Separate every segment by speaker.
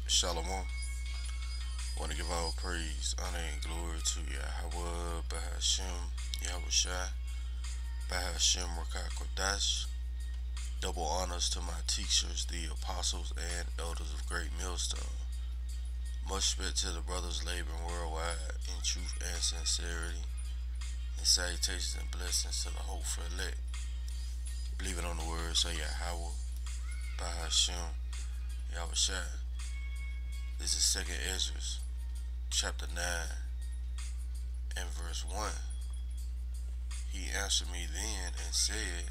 Speaker 1: Shalom. I want to give all praise, honor, and glory to Yahawah, Bahashem, Yahawashi, Bahashem, Rawchaa Qadash. Double honors to my teachers, the apostles and elders of Great Millstone. Much respect to the brothers laboring worldwide in truth and sincerity. And salutations and blessings to the hopeful elect. Believing on the words of Yahawah, Bahashem, Yahawashi. This is Second Ezra, chapter 9, and verse 1. He answered me then and said,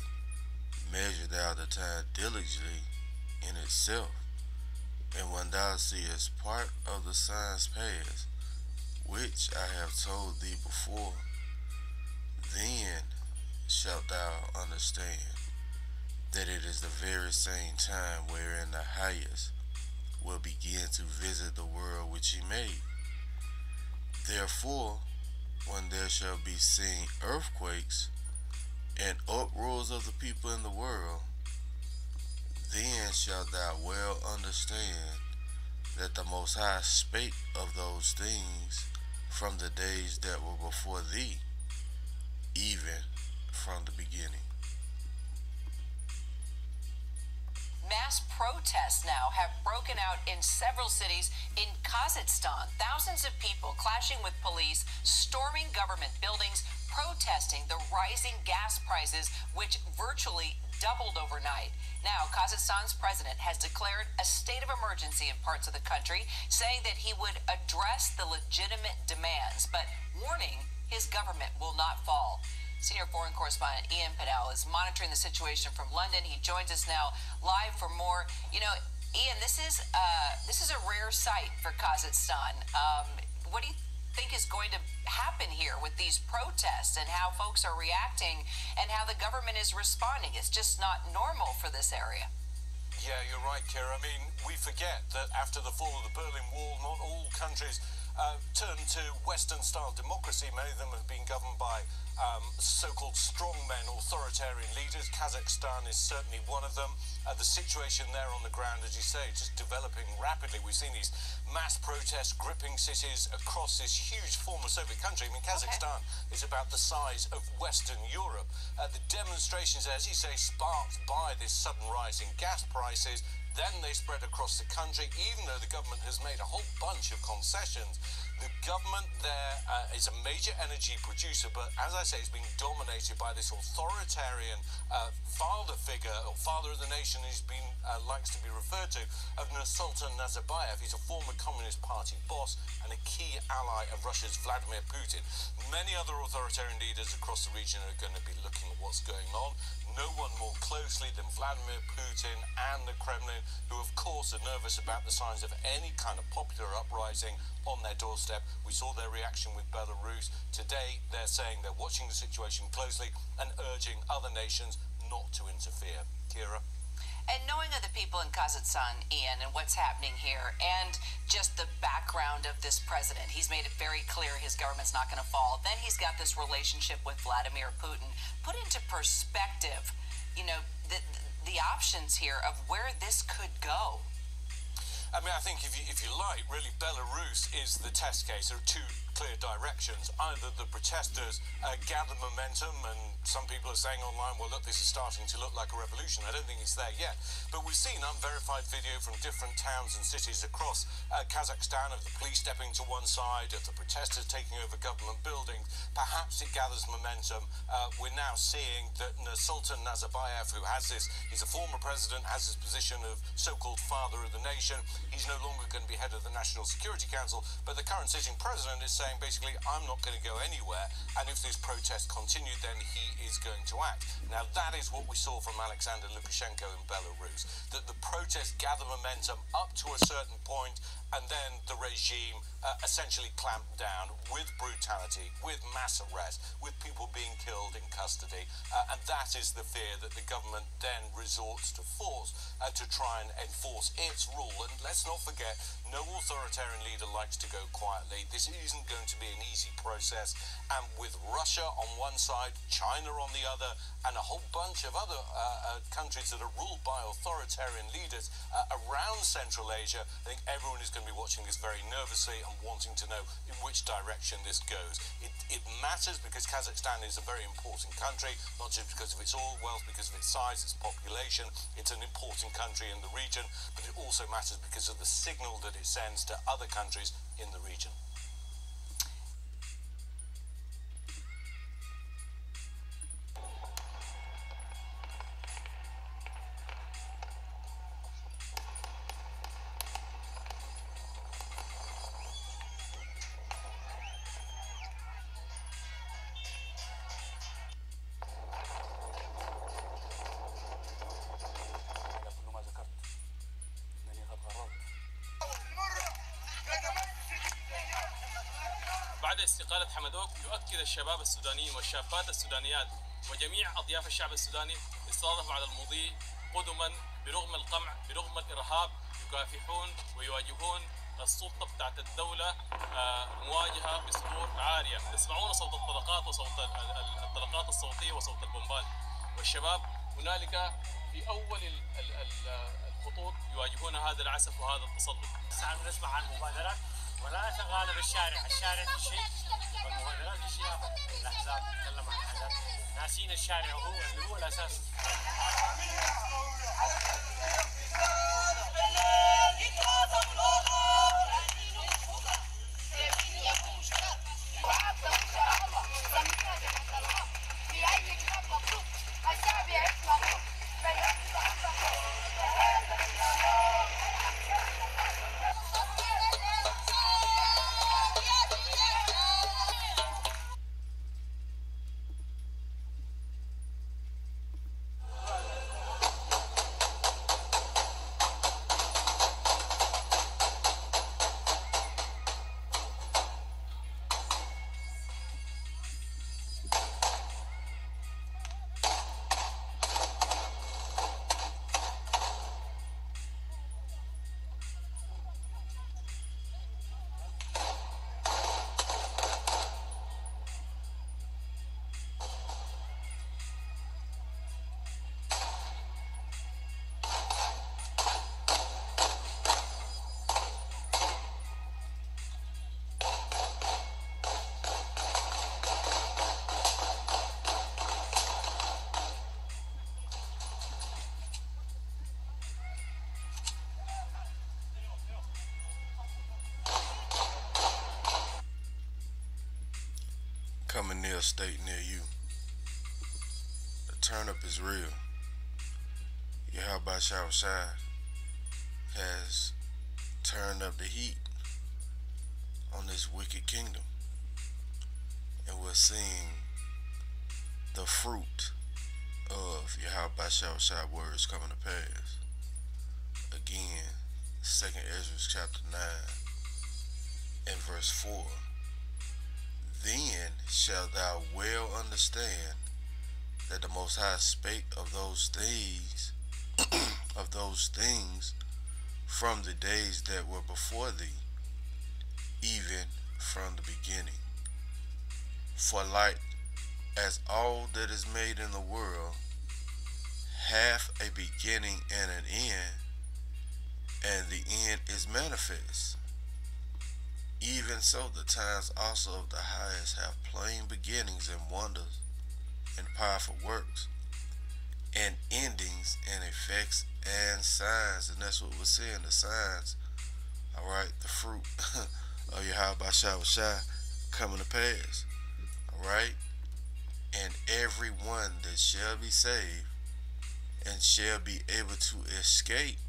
Speaker 1: Measure thou the time diligently in itself, and when thou seest part of the signs pass, which I have told thee before, then shalt thou understand that it is the very same time wherein the highest will begin to visit the world which he made. Therefore, when there shall be seen earthquakes and uproars of the people in the world, then shalt thou well understand that the Most High spake of those things from the days that were before thee, even from the beginning.
Speaker 2: Mass protests now have broken out in several cities in Kazakhstan. Thousands of people clashing with police, storming government buildings, protesting the rising gas prices, which virtually doubled overnight. Now, Kazakhstan's president has declared a state of emergency in parts of the country, saying that he would address the legitimate demands, but warning his government will not fall. Senior foreign correspondent Ian Padel is monitoring the situation from London. He joins us now live for more. Ian, this is a rare sight for Kazakhstan. What do you think is going to happen here with these protests and how folks are reacting and how the government is responding? It's just not normal for this area.
Speaker 3: Yeah, you're right, Kira. I mean, we forget that after the fall of the Berlin Wall, not all countries turned to Western-style democracy. Many of them have been governed by so-called strongmen, authoritarian leaders. Kazakhstan is certainly one of them. The situation there on the ground, as you say, just developing rapidly. We've seen these mass protests gripping cities across this huge former Soviet country. I mean, Kazakhstan is about the size of Western Europe. The demonstrations, as you say, sparked by this sudden rise in gas prices. Then they spread across the country, even though the government has made a whole bunch of concessions. The government there is a major energy producer, but as I say, it's being dominated by this authoritarian father figure, or father of the nation, who's been likes to be referred to, of Nursultan Nazarbayev. He's a former Communist Party boss and a key ally of Russia's Vladimir Putin. Many other authoritarian leaders across the region are going to be looking at what's going on. No one more closely than Vladimir Putin and the Kremlin, who of course are nervous about the signs of any kind of popular uprising on their doorstep. We saw their reaction with Belarus. Today they're saying they're watching the situation closely and urging other nations not to interfere. Kira?
Speaker 2: And knowing of the people in Kazakhstan, Ian, and what's happening here, and just the background of this president, he's made it very clear his government's not going to fall. Then he's got this relationship with Vladimir Putin. Put into perspective, the options here of where this could go.
Speaker 3: I mean, I think if you like, really, Belarus is the test case. There are two clear directions. Either the protesters gather momentum, and some people are saying online, well, look, this is starting to look like a revolution. I don't think it's there yet. But we've seen unverified video from different towns and cities across Kazakhstan of the police stepping to one side, of the protesters taking over government buildings. Perhaps it gathers momentum. We're now seeing that Nursultan Nazarbayev, who he's a former president, has this position of so-called father of the nation. He's no longer going to be head of the National Security Council, but the current sitting president is saying basically, I'm not going to go anywhere, and if this protest continued, then he is going to act. Now, that is what we saw from Alexander Lukashenko in Belarus, that the protests gather momentum up to a certain point, and then the regime essentially clamped down with brutality, with mass arrest, with people being killed in custody, and that is the fear that the government then resorts to force to try and enforce its rule. And let's not forget, no authoritarian leader likes to go quietly. This isn't going to be an easy process, and with Russia on one side, China on the other, and a whole bunch of other countries that are ruled by authoritarian leaders around Central Asia, I think everyone is going to be watching this very nervously and wanting to know in which direction this goes. It matters because Kazakhstan is a very important country, not just because of its oil wealth, because of its size, its population. It's an important country in the region, but it also matters because of the signal that it sends to other countries in the region.
Speaker 4: بعد استقالة حمدوك يؤكد الشباب السودانيين والشابات السودانيات وجميع أطياف الشعب السوداني استضافوا على المضي قدما برغم القمع برغم الإرهاب يكافحون ويواجهون السلطة بتاعت الدولة مواجهة بصدور عارية. تسمعون صوت الطلقات وصوت الطلقات الصوتية وصوت البومبات، والشباب هنالك في أول الخطوط يواجهون هذا العسف وهذا التسلط.
Speaker 5: ساعات نسمع عن مبادرات ولا شغالة بالشارع، الشارع في شيء والمبادرات في شيء آخر. الأحزاب تتكلم عن حاجات ناسين الشارع هو اللي هو الأساس.
Speaker 1: Coming near a state near you. The turn-up is real. Yahawashi has turned up the heat on this wicked kingdom. And we're seeing the fruit of Yahawashi words coming to pass. Again, 2nd Ezra chapter 9 and verse 4. Then shalt thou well understand that the Most High spake of those things from the days that were before thee, even from the beginning. For like as all that is made in the world hath a beginning and an end, and the end is manifest, even so the times also of the highest have plain beginnings and wonders and powerful works and endings and effects and signs. And that's what we're seeing, the signs, alright, the fruit of Yahawashi coming to pass, alright. And everyone that shall be saved and shall be able to escape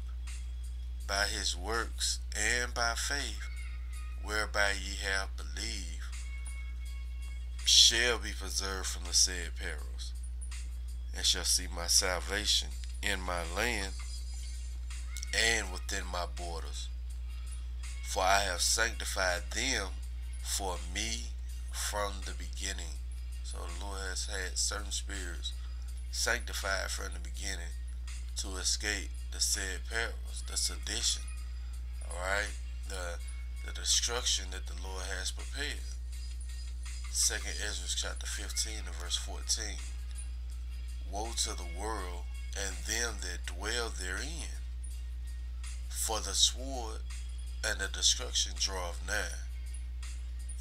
Speaker 1: by his works and by faith whereby ye have believed shall be preserved from the said perils, and shall see my salvation in my land and within my borders. For I have sanctified them for me from the beginning. So the Lord has had certain spirits sanctified from the beginning to escape the said perils, the sedition, alright, the destruction that the Lord has prepared. 2nd Ezra chapter 15 and verse 14. Woe to the world and them that dwell therein, for the sword and the destruction draweth nigh,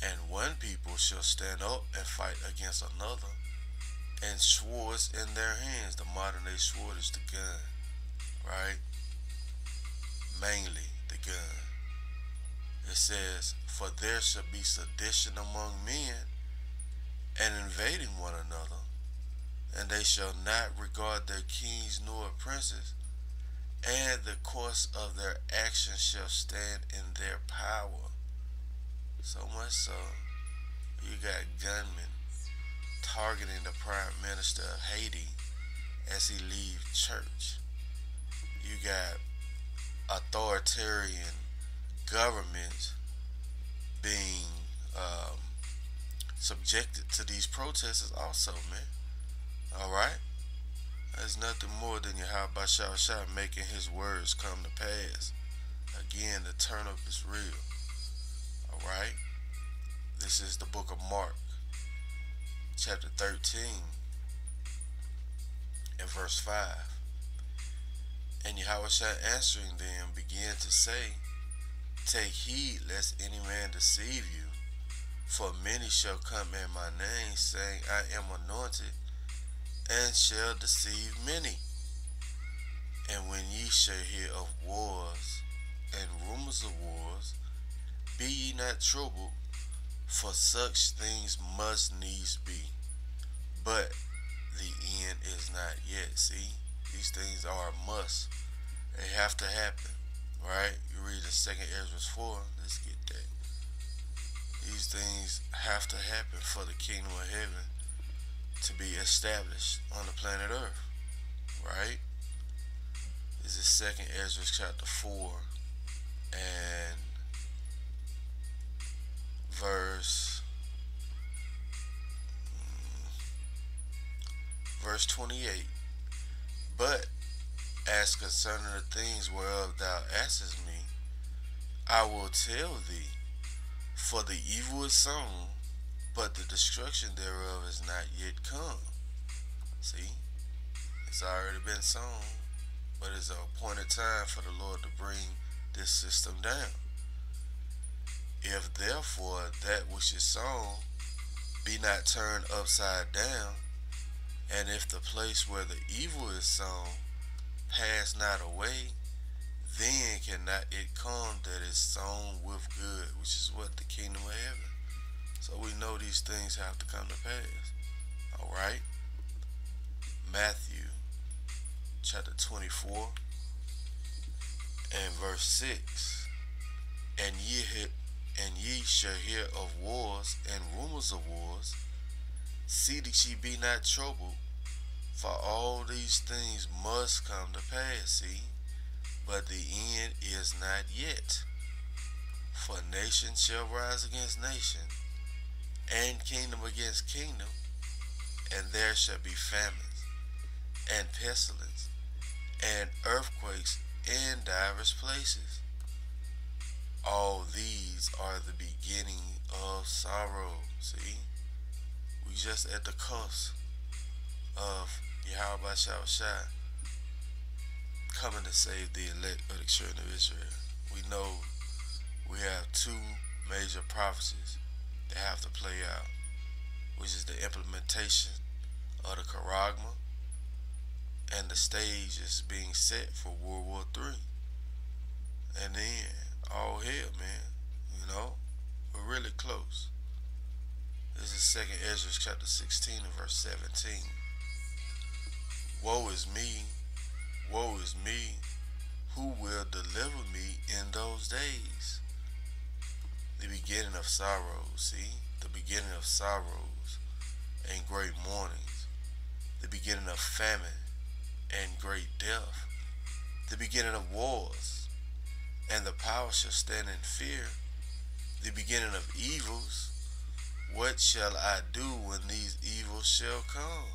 Speaker 1: and one people shall stand up and fight against another, and swords in their hands. The modern day sword is the gun, right? Mainly the gun. It says, for there shall be sedition among men, and invading one another, and they shall not regard their kings nor princes, and the course of their actions shall stand in their power. So much so, you got gunmen targeting the Prime Minister of Haiti as he leaves church. You got authoritarian governments being subjected to these protesters also, man. Alright? There's nothing more than Yahawashi making his words come to pass. Again, the turn up is real. Alright? This is the book of Mark, chapter 13, and verse 5. And Yahawashi answering them began to say, take heed lest any man deceive you, for many shall come in my name, saying, I am anointed, and shall deceive many. And when ye shall hear of wars and rumors of wars, be ye not troubled, for such things must needs be, but the end is not yet. See, these things are a must. They have to happen, right? You read the 2nd Ezra 4, let's get that. These things have to happen for the kingdom of heaven to be established on the planet Earth, right? This is 2nd Ezra chapter 4 and verse 28. But as concerning the things whereof thou askest me, I will tell thee, for the evil is sown, but the destruction thereof is not yet come. See, it's already been sown, but it's an appointed time for the Lord to bring this system down. If therefore that which is sown be not turned upside down, and if the place where the evil is sown pass not away, then cannot it come that is sown with good, which is what? The kingdom of heaven. So we know these things have to come to pass. Alright? Matthew chapter 24 and verse 6. And ye shall hear of wars and rumors of wars. See that ye be not troubled, for all these things must come to pass, see, but the end is not yet. For nation shall rise against nation, and kingdom against kingdom, and there shall be famines, and pestilence, and earthquakes in divers places. All these are the beginning of sorrow. See, we just at the cusp of Yahawashi coming to save the elect of the children of Israel. We know we have two major prophecies that have to play out, which is the implementation of the charagma, and the stage is being set for World War III. And then all hell, man, you know, we're really close. This is 2nd Ezra chapter 16 and verse 17. Woe is me, who will deliver me in those days? The beginning of sorrows, see? The beginning of sorrows and great mournings. The beginning of famine and great death. The beginning of wars and the power shall stand in fear, the beginning of evils. What shall I do when these evils shall come?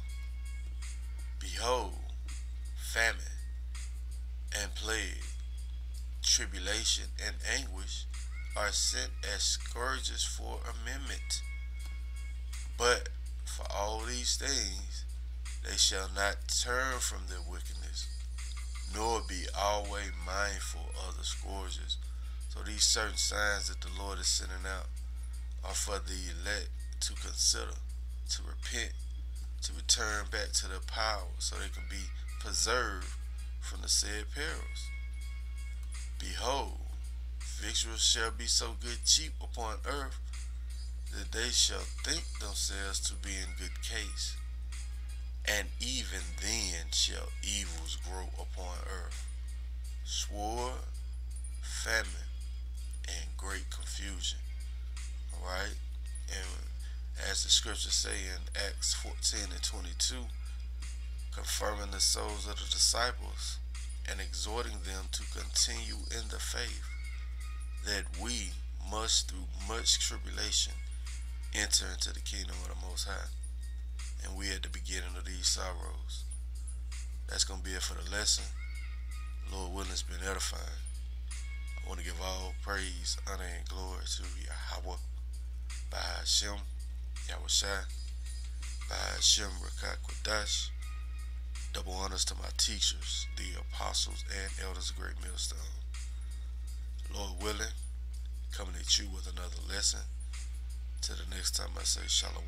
Speaker 1: Behold, famine and plague, tribulation and anguish are sent as scourges for amendment. But for all these things they shall not turn from their wickedness, nor be always mindful of the scourges. So these certain signs that the Lord is sending out are for the elect to consider, to repent, to return back to their power so they can be preserved from the said perils. Behold, victuals shall be so good cheap upon earth that they shall think themselves to be in good case, and even then shall evils grow upon earth, sword, famine, and great confusion. Alright? And as the scriptures say in Acts 14 and 22, confirming the souls of the disciples and exhorting them to continue in the faith, that we must through much tribulation enter into the kingdom of the Most High. And we at the beginning of these sorrows. That's going to be it for the lesson. Lord willing, it's been edifying. I want to give all praise, honor, and glory to Yahawah, Bahashim, Yahawashi, Bahashim, Rawchaa Qadash. Double honors to my teachers, the apostles and elders of Great Millstone. Lord willing, coming at you with another lesson. Till the next time I say Shalom.